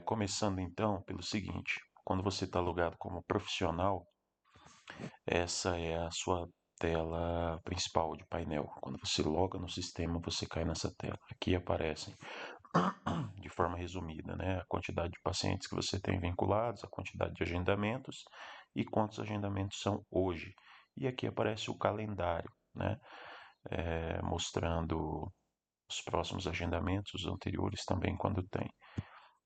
Começando então pelo seguinte: quando você está logado como profissional, essa é a sua tela principal de painel. Quando você loga no sistema, você cai nessa tela. Aqui aparecem, de forma resumida, né, a quantidade de pacientes que você tem vinculados, a quantidade de agendamentos e quantos agendamentos são hoje. E aqui aparece o calendário, né, mostrando os próximos agendamentos, os anteriores também, quando tem.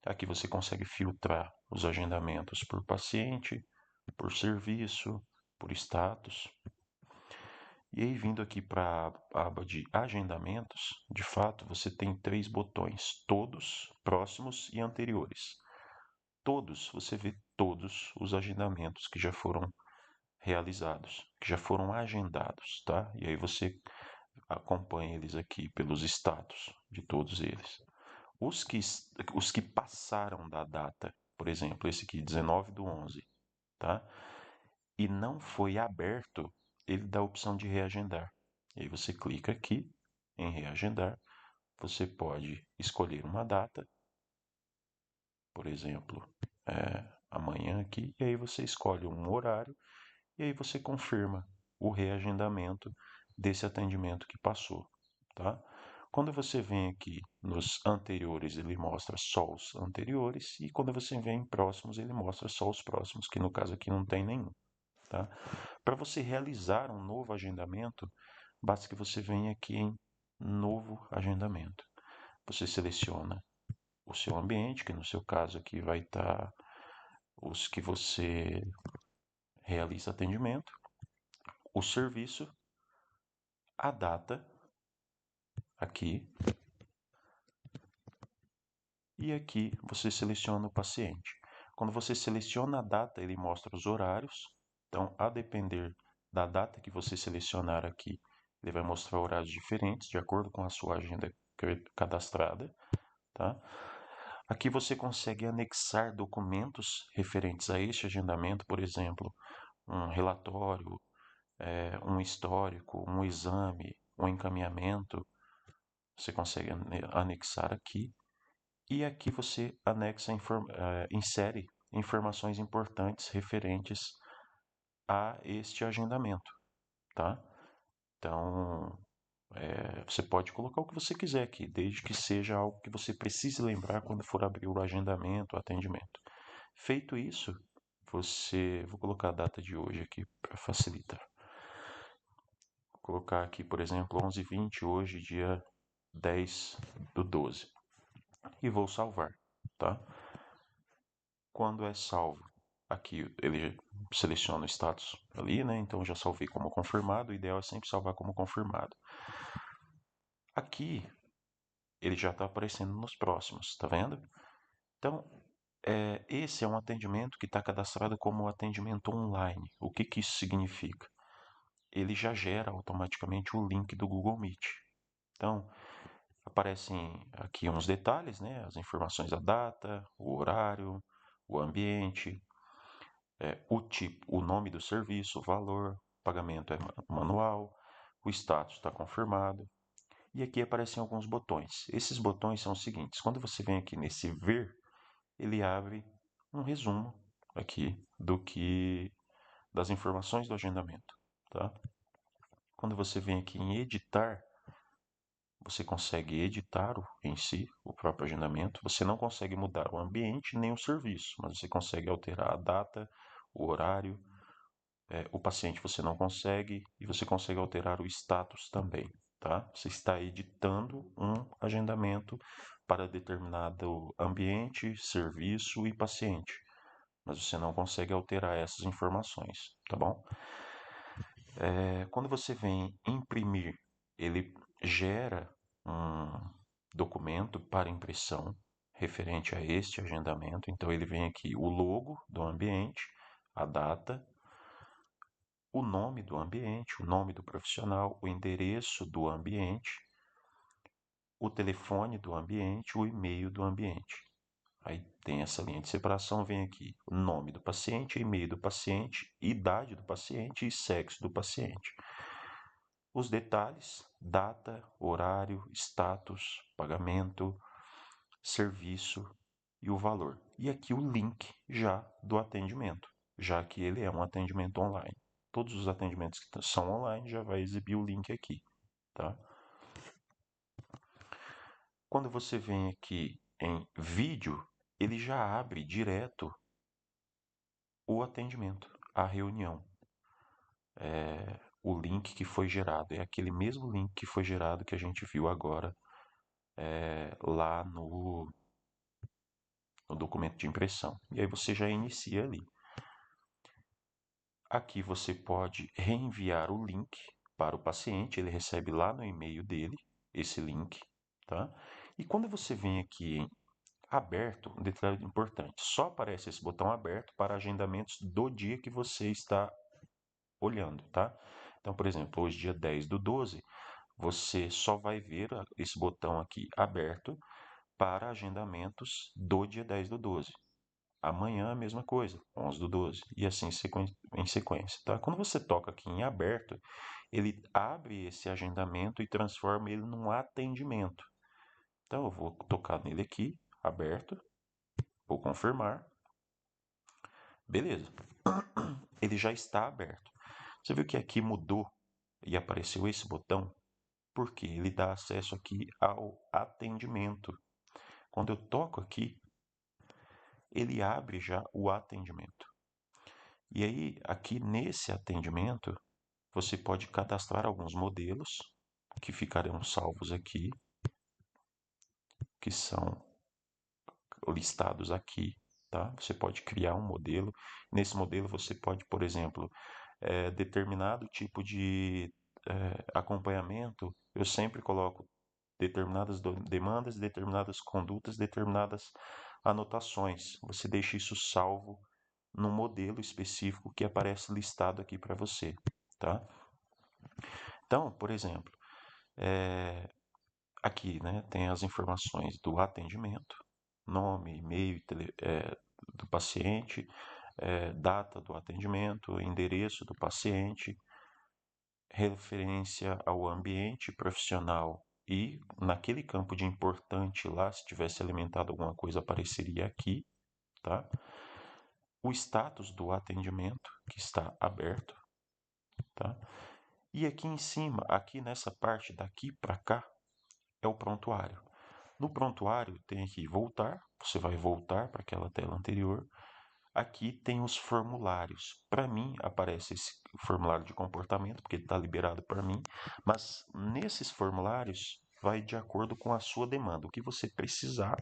Aqui você consegue filtrar os agendamentos por paciente, por serviço, por status. E aí, vindo aqui para a aba de agendamentos, de fato você tem três botões: todos, próximos e anteriores. Todos, você vê todos os agendamentos que já foram realizados, que já foram agendados, tá? E aí você acompanha eles aqui pelos status de todos eles. Os que, os que passaram da data, por exemplo, esse aqui, 19/11, tá? E não foi aberto, ele dá a opção de reagendar. E aí você clica aqui em reagendar, você pode escolher uma data, por exemplo, amanhã aqui, e aí você escolhe um horário, e aí você confirma o reagendamento desse atendimento que passou, tá? Quando você vem aqui nos anteriores, ele mostra só os anteriores, e quando você vem em próximos, ele mostra só os próximos, que no caso aqui não tem nenhum, tá? Para você realizar um novo agendamento, basta que você venha aqui em novo agendamento. Você seleciona o seu ambiente, que no seu caso aqui vai estar os que você realiza atendimento, o serviço, a data aqui, e aqui você seleciona o paciente. Quando você seleciona a data, ele mostra os horários. Então, a depender da data que você selecionar aqui, ele vai mostrar horários diferentes, de acordo com a sua agenda cadastrada, tá? Aqui você consegue anexar documentos referentes a este agendamento, por exemplo, um relatório, um histórico, um exame, um encaminhamento. Você consegue anexar aqui. E aqui você insere informações importantes referentes a este agendamento, tá? Então, você pode colocar o que você quiser aqui, desde que seja algo que você precise lembrar quando for abrir o agendamento, o atendimento. Feito isso, vou colocar a data de hoje aqui para facilitar. Vou colocar aqui, por exemplo, 11h20, hoje, dia 10/12. E vou salvar, tá? Quando é salvo, aqui ele seleciona o status ali, né? Então já salvei como confirmado. O ideal é sempre salvar como confirmado. Aqui ele já está aparecendo nos próximos, tá vendo? Então, esse é um atendimento que está cadastrado como atendimento online. O que, que isso significa? Ele já gera automaticamente o link do Google Meet. Então, aparecem aqui uns detalhes, né? As informações da data, o horário, o ambiente, o tipo, o nome do serviço, o valor, o pagamento é manual, o status está confirmado. E aqui aparecem alguns botões. Esses botões são os seguintes: quando você vem aqui nesse ver, ele abre um resumo aqui das informações do agendamento, tá? Quando você vem aqui em editar, você consegue editar em si o próprio agendamento. Você não consegue mudar o ambiente nem o serviço, mas você consegue alterar a data, o horário. O paciente você não consegue, e você consegue alterar o status também, tá? Você está editando um agendamento para determinado ambiente, serviço e paciente, mas você não consegue alterar essas informações, tá bom? Quando você vem imprimir, ele gera um documento para impressão referente a este agendamento. Então ele vem aqui o logo do ambiente, a data, o nome do ambiente, o nome do profissional, o endereço do ambiente, o telefone do ambiente, o e-mail do ambiente. Aí tem essa linha de separação, vem aqui o nome do paciente, e-mail do paciente, idade do paciente e sexo do paciente. Os detalhes, data, horário, status, pagamento, serviço, e o valor. E aqui o link já do atendimento, já que ele é um atendimento online. Todos os atendimentos que são online já vai exibir o link aqui, tá? Quando você vem aqui em vídeo, ele já abre direto o atendimento, a reunião. O link que foi gerado é aquele mesmo link que foi gerado que a gente viu agora lá no documento de impressão. E aí você já inicia ali. Aqui você pode reenviar o link para o paciente, ele recebe lá no e-mail dele esse link, tá? E quando você vem aqui em aberto, um detalhe importante, só aparece esse botão aberto para agendamentos do dia que você está olhando, tá? Então, por exemplo, hoje, dia 10/12, você só vai ver esse botão aqui aberto para agendamentos do dia 10/12. Amanhã a mesma coisa, 11/12, e assim em sequência, tá? Quando você toca aqui em aberto, ele abre esse agendamento e transforma ele num atendimento. Então eu vou tocar nele aqui, aberto, vou confirmar. Beleza. Ele já está aberto. Você viu que aqui mudou e apareceu esse botão? Porque ele dá acesso aqui ao atendimento. Quando eu toco aqui, ele abre já o atendimento. E aí, aqui nesse atendimento, você pode cadastrar alguns modelos que ficarão salvos aqui, que são listados aqui, tá? Você pode criar um modelo. Nesse modelo você pode, por exemplo, determinado tipo de acompanhamento, eu sempre coloco determinadas demandas, determinadas condutas, determinadas anotações. Você deixa isso salvo num modelo específico que aparece listado aqui para você, tá? Então, por exemplo, aqui, né, tem as informações do atendimento, nome, e-mail do paciente, data do atendimento, endereço do paciente, referência ao ambiente profissional e naquele campo de importante lá, se tivesse alimentado alguma coisa, apareceria aqui, tá? O status do atendimento, que está aberto, tá? E aqui em cima, aqui nessa parte daqui para cá, é o prontuário. No prontuário tem aqui voltar, você vai voltar para aquela tela anterior. Aqui tem os formulários. Para mim aparece esse formulário de comportamento, porque ele está liberado para mim, mas nesses formulários vai de acordo com a sua demanda. O que você precisar,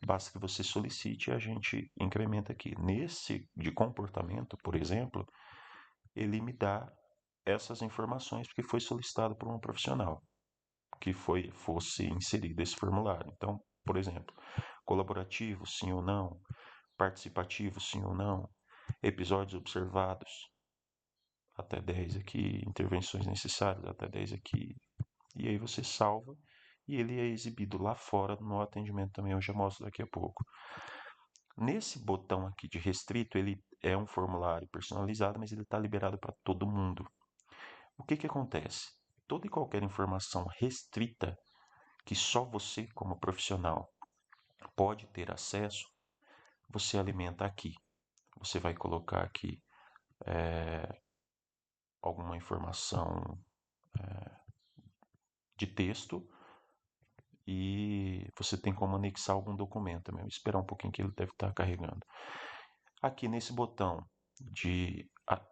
basta que você solicite e a gente incrementa aqui. Nesse de comportamento, por exemplo, ele me dá essas informações porque foi solicitado por um profissional que fosse inserido esse formulário. Então, por exemplo, colaborativo, sim ou não, participativo, sim ou não, episódios observados, até 10 aqui, intervenções necessárias, até 10 aqui. E aí você salva e ele é exibido lá fora no atendimento também, eu já mostro daqui a pouco. Nesse botão aqui de restrito, ele é um formulário personalizado, mas ele está liberado para todo mundo. O que acontece? Toda e qualquer informação restrita que só você, como profissional, pode ter acesso, você alimenta aqui. Você vai colocar aqui alguma informação de texto e você tem como anexar algum documento também. Esperar um pouquinho que ele deve estar carregando. Aqui nesse botão de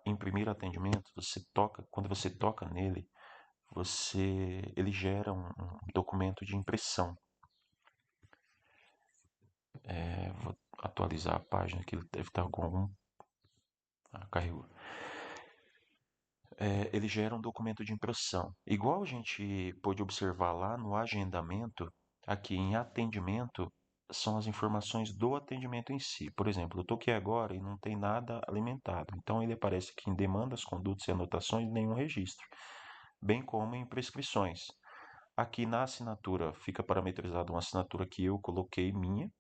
imprimir atendimento, você toca, quando você toca nele, ele gera um documento de impressão. Vou atualizar a página que ele deve estar com algum. Carregou. Ele gera um documento de impressão. Igual a gente pôde observar lá no agendamento, aqui em atendimento, são as informações do atendimento em si. Por exemplo, eu toquei agora e não tem nada alimentado. Então, ele aparece aqui em demandas, condutas e anotações, nenhum registro, bem como em prescrições. Aqui na assinatura fica parametrizada uma assinatura que eu coloquei minha,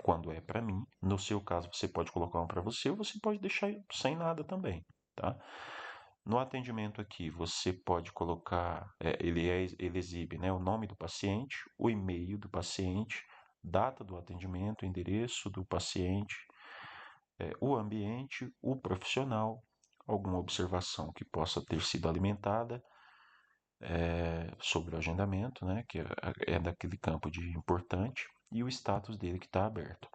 quando é para mim. No seu caso, você pode colocar uma para você ou você pode deixar sem nada também, tá? No atendimento aqui, você pode colocar, ele exibe, né, o nome do paciente, o e-mail do paciente, data do atendimento, endereço do paciente, o ambiente, o profissional, alguma observação que possa ter sido alimentada sobre o agendamento, né, que é daquele campo de importante, e o status dele que está aberto.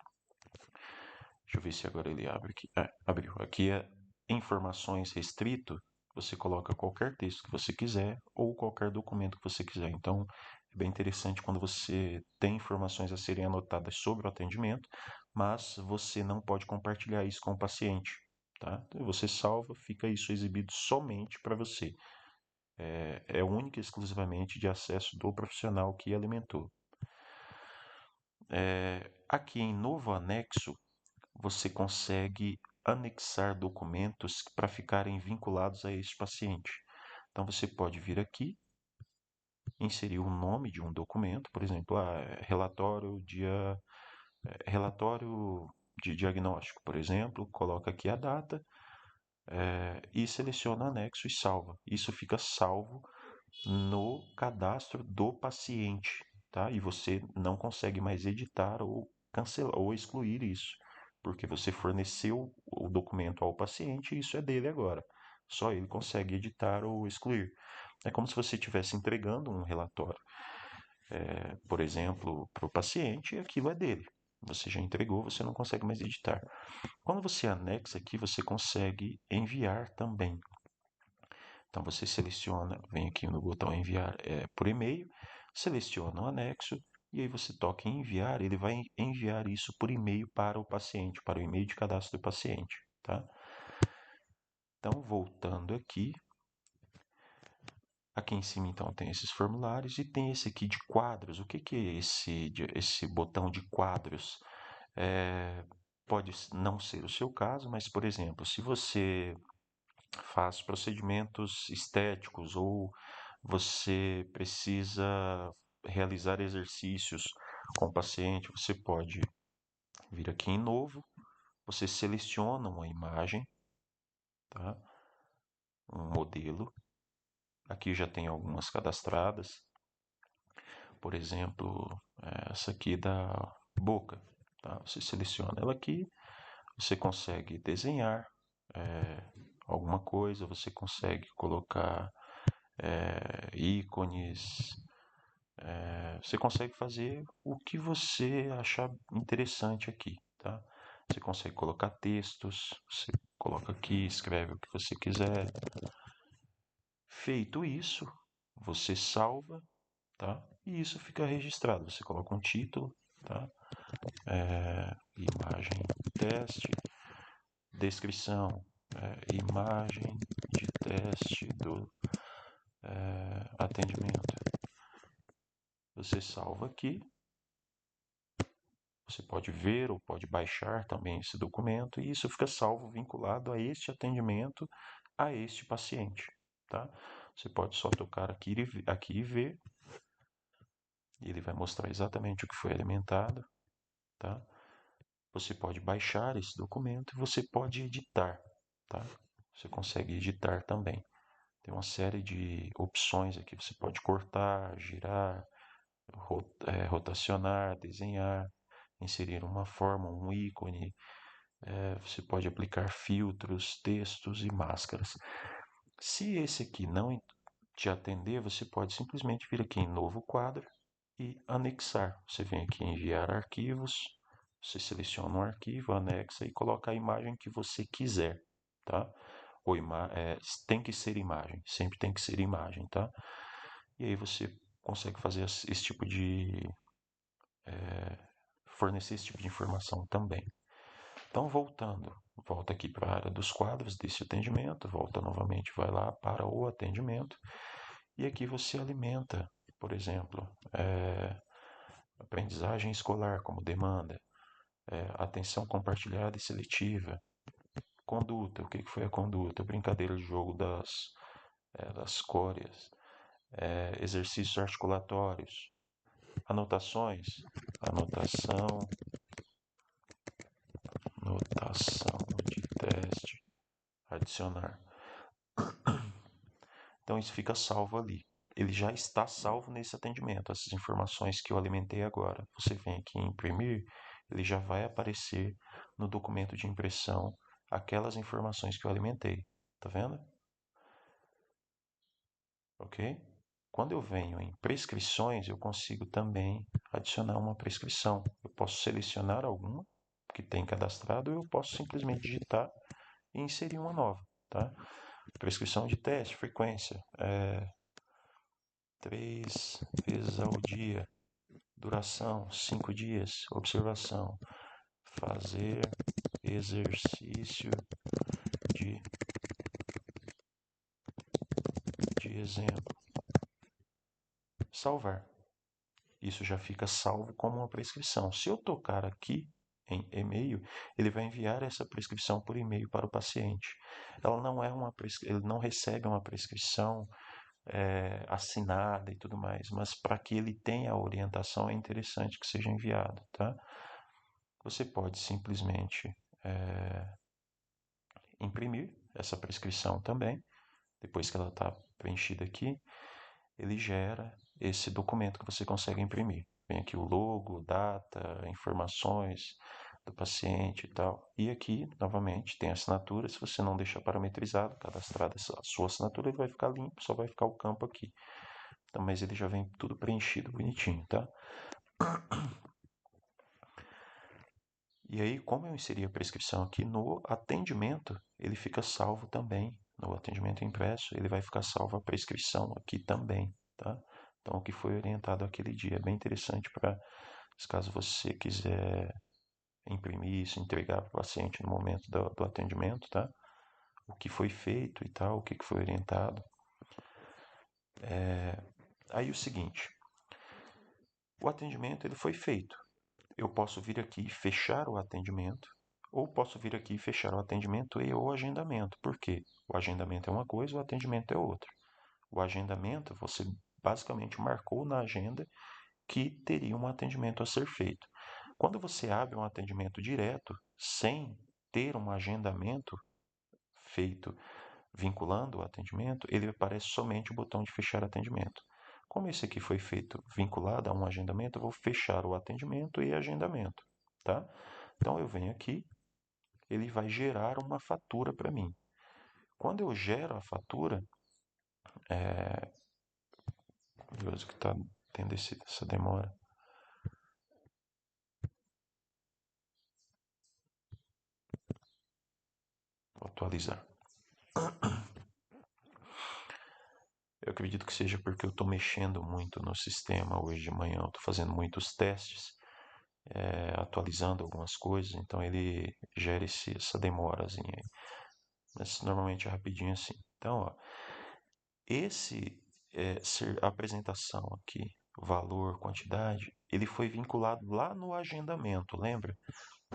Deixa eu ver se agora ele abre aqui. Abriu. Aqui é informações restrito. Você coloca qualquer texto que você quiser ou qualquer documento que você quiser. Então, é bem interessante quando você tem informações a serem anotadas sobre o atendimento, mas você não pode compartilhar isso com o paciente. Tá? Então, você salva, fica isso exibido somente para você. É única e exclusivamente de acesso do profissional que alimentou. Aqui em novo anexo, você consegue anexar documentos para ficarem vinculados a este paciente. Então, você pode vir aqui, inserir o nome de um documento, por exemplo, relatório de diagnóstico, por exemplo, coloca aqui a data e seleciona anexo e salva. Isso fica salvo no cadastro do paciente, tá? E você não consegue mais editar ou cancelar ou excluir isso, porque você forneceu o documento ao paciente e isso é dele agora. Só ele consegue editar ou excluir. É como se você estivesse entregando um relatório, por exemplo, para o paciente e aquilo é dele. Você já entregou, você não consegue mais editar. Quando você anexa aqui, você consegue enviar também. Então você seleciona, vem aqui no botão enviar por e-mail, seleciona o anexo e aí você toca em enviar, ele vai enviar isso por e-mail para o paciente, para o e-mail de cadastro do paciente, tá? Então, voltando aqui, aqui em cima então tem esses formulários e tem esse aqui de quadros. O que que é esse botão de quadros? Pode não ser o seu caso, mas por exemplo, se você faz procedimentos estéticos ou você precisa realizar exercícios com o paciente, você pode vir aqui em novo, você seleciona uma imagem, tá? Um modelo. Aqui já tem algumas cadastradas, por exemplo, essa aqui da boca, tá? Você seleciona ela aqui, você consegue desenhar alguma coisa, você consegue colocar ícones, você consegue fazer o que você achar interessante aqui, tá? Você consegue colocar textos, você coloca aqui, escreve o que você quiser. Feito isso, você salva, tá? E isso fica registrado. Você coloca um título, tá? Imagem teste, descrição, imagem de teste do atendimento. Você salva aqui. Você pode ver ou pode baixar também esse documento e isso fica salvo vinculado a este atendimento, a este paciente, tá? Você pode só tocar aqui e ver, e ele vai mostrar exatamente o que foi alimentado, tá? Você pode baixar esse documento e você pode editar, tá? Você consegue editar também. Tem uma série de opções aqui, você pode cortar, girar, rotacionar, desenhar, inserir uma forma, um ícone, você pode aplicar filtros, textos e máscaras. Se esse aqui não te atender, você pode simplesmente vir aqui em novo quadro e anexar. Você vem aqui em enviar arquivos, você seleciona um arquivo, anexa e coloca a imagem que você quiser, tá? Ou tem que ser imagem, sempre tem que ser imagem, tá? E aí você consegue fazer esse tipo de fornecer esse tipo de informação também. Então, volta aqui para a área dos quadros desse atendimento, volta novamente, vai lá para o atendimento e aqui você alimenta, por exemplo, aprendizagem escolar como demanda, atenção compartilhada e seletiva, conduta, o que foi a conduta, brincadeira de jogo das córeas, exercícios articulatórios, anotações, anotação, notação de teste, adicionar. Então isso fica salvo ali. ele já está salvo nesse atendimento. Essas informações que eu alimentei agora, você vem aqui em imprimir, ele já vai aparecer no documento de impressão aquelas informações que eu alimentei. Tá vendo? Ok? Quando eu venho em prescrições, eu consigo também adicionar uma prescrição. Eu posso selecionar alguma que tem cadastrado, ou eu posso simplesmente digitar e inserir uma nova, tá? Prescrição de teste, frequência, 3 vezes ao dia, duração, 5 dias, observação, fazer exercício de, de exemplo, salvar. Isso já fica salvo como uma prescrição. Se eu tocar aqui em e-mail, ele vai enviar essa prescrição por e-mail para o paciente. Ela não é ele não recebe uma prescrição assinada e tudo mais, mas para que ele tenha a orientação é interessante que seja enviado, tá? Você pode simplesmente imprimir essa prescrição também, depois que ela está preenchida aqui, ele gera esse documento que você consegue imprimir. Vem aqui o logo, data, informações do paciente e tal. E aqui, novamente, tem a assinatura. Se você não deixar parametrizado, cadastrada a sua assinatura, ele vai ficar limpo, só vai ficar o campo aqui. Então, mas ele já vem tudo preenchido, bonitinho, tá? E aí, como eu inseri a prescrição aqui no atendimento, ele fica salvo também. No atendimento impresso, ele vai ficar salvo a prescrição aqui também, tá? Então, o que foi orientado aquele dia é bem interessante para, caso você quiser imprimir isso, entregar para o paciente no momento do atendimento, tá? O que foi feito e tal, o que foi orientado. Aí o seguinte, o atendimento ele foi feito. Eu posso vir aqui e fechar o atendimento, ou posso vir aqui e fechar o atendimento e o agendamento. Por quê? O agendamento é uma coisa, o atendimento é outra. O agendamento, você basicamente marcou na agenda que teria um atendimento a ser feito. Quando você abre um atendimento direto, sem ter um agendamento feito vinculando o atendimento, ele aparece somente o botão de fechar atendimento. Como esse aqui foi feito vinculado a um agendamento, eu vou fechar o atendimento e agendamento, tá? Então eu venho aqui, ele vai gerar uma fatura para mim. Quando eu gero a fatura, curioso que está tendo essa demora. Vou atualizar. Eu acredito que seja porque eu estou mexendo muito no sistema hoje de manhã, eu estou fazendo muitos testes, atualizando algumas coisas, então ele gera essa demorazinha aí. Mas normalmente é rapidinho assim. Então, ó, esse apresentação aqui, valor, quantidade, ele foi vinculado lá no agendamento, lembra?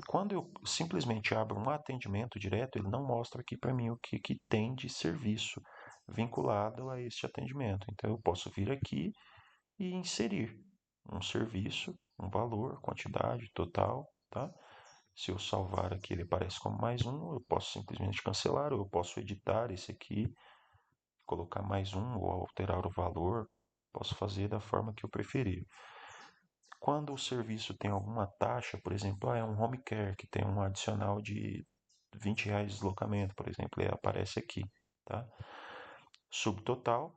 Quando eu simplesmente abro um atendimento direto, ele não mostra aqui para mim o que tem de serviço vinculado a este atendimento. Então eu posso vir aqui e inserir um serviço, um valor, quantidade, total, tá? Se eu salvar aqui, ele aparece como mais um, eu posso simplesmente cancelar, ou eu posso editar esse aqui, colocar mais um ou alterar o valor, posso fazer da forma que eu preferir. Quando o serviço tem alguma taxa, por exemplo, é um home care que tem um adicional de R$ 20 de deslocamento, por exemplo, ele aparece aqui, tá? Subtotal,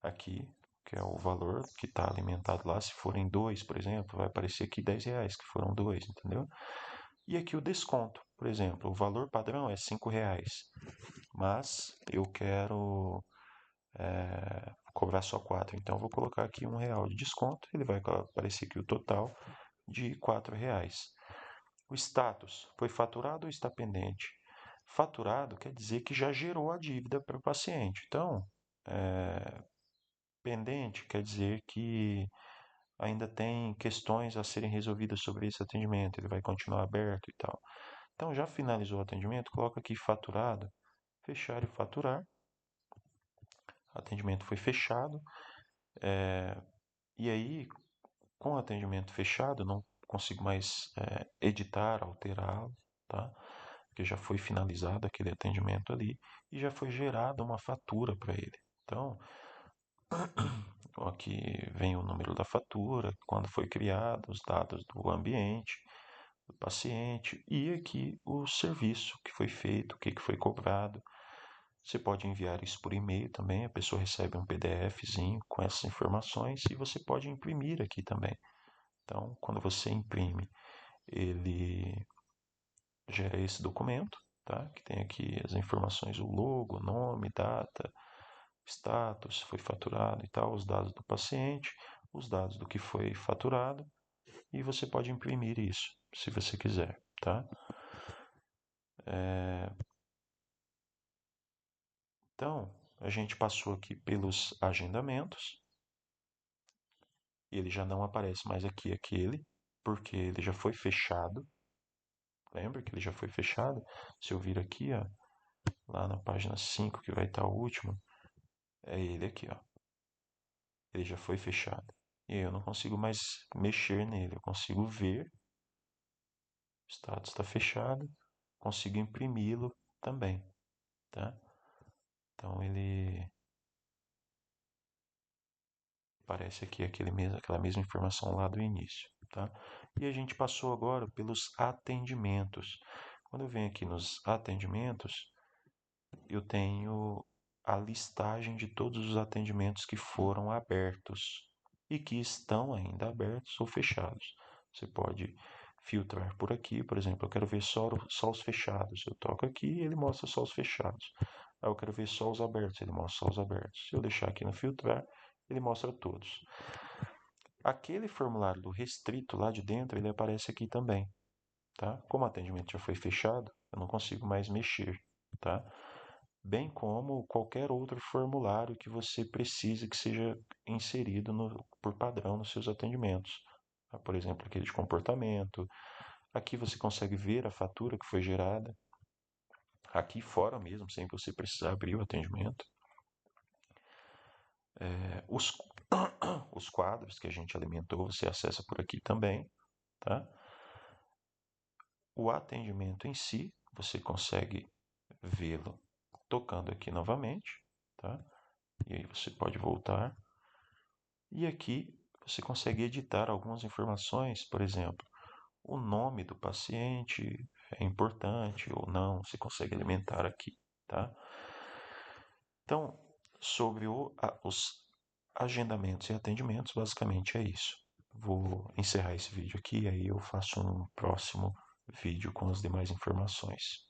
aqui, que é o valor que está alimentado lá, se forem dois, por exemplo, vai aparecer aqui R$ 10, que foram dois, entendeu? E aqui o desconto, por exemplo, o valor padrão é R$ 5, mas eu quero cobrar só 4, então eu vou colocar aqui R$ 1 de desconto, ele vai aparecer aqui o total de R$ 4. O status, foi faturado ou está pendente? Faturado quer dizer que já gerou a dívida para o paciente. Então, pendente quer dizer que ainda tem questões a serem resolvidas sobre esse atendimento, ele vai continuar aberto e tal. Então, já finalizou o atendimento, coloca aqui faturado, fechar e faturar. O atendimento foi fechado. E aí, com o atendimento fechado, não consigo mais editar, alterá-lo, tá? Porque já foi finalizado aquele atendimento ali e já foi gerada uma fatura para ele. Então, Então, aqui vem o número da fatura, quando foi criado, os dados do ambiente, do paciente e aqui o serviço que foi feito, o que foi cobrado. Você pode enviar isso por e-mail também, a pessoa recebe um PDFzinho com essas informações e você pode imprimir aqui também. Então, quando você imprime, ele gera esse documento, tá? Que tem aqui as informações, o logo, nome, data, status, foi faturado e tal, os dados do paciente, os dados do que foi faturado, e você pode imprimir isso, se você quiser, tá? Então, a gente passou aqui pelos agendamentos, e ele já não aparece mais aqui aquele, porque ele já foi fechado. Lembra que ele já foi fechado? Se eu vir aqui, ó, lá na página 5 que vai estar o último, é ele aqui, ó. Ele já foi fechado. E aí eu não consigo mais mexer nele. Eu consigo ver, o status está fechado, consigo imprimi-lo também, tá? Então ele aparece aqui aquela mesma informação lá do início, tá? E a gente passou agora pelos atendimentos. Quando eu venho aqui nos atendimentos, eu tenho a listagem de todos os atendimentos que foram abertos e que estão ainda abertos ou fechados. Você pode filtrar por aqui, por exemplo, eu quero ver só os fechados. Eu toco aqui e ele mostra só os fechados. Aí eu quero ver só os abertos, ele mostra só os abertos. Se eu deixar aqui no filtrar, ele mostra todos. Aquele formulário do restrito lá de dentro, ele aparece aqui também, tá? Como o atendimento já foi fechado, eu não consigo mais mexer, tá? Bem como qualquer outro formulário que você precise que seja inserido por padrão nos seus atendimentos. Tá? Por exemplo, aquele de comportamento. Aqui você consegue ver a fatura que foi gerada, aqui fora mesmo, sem você precisar abrir o atendimento. Os, os quadros que a gente alimentou, você acessa por aqui também. Tá? O atendimento em si, você consegue vê-lo tocando aqui novamente. Tá? E aí você pode voltar. E aqui você consegue editar algumas informações, por exemplo, o nome do paciente é importante ou não, você consegue alimentar aqui, tá? Então, sobre os agendamentos e atendimentos, basicamente é isso. Vou encerrar esse vídeo aqui, aí eu faço um próximo vídeo com as demais informações.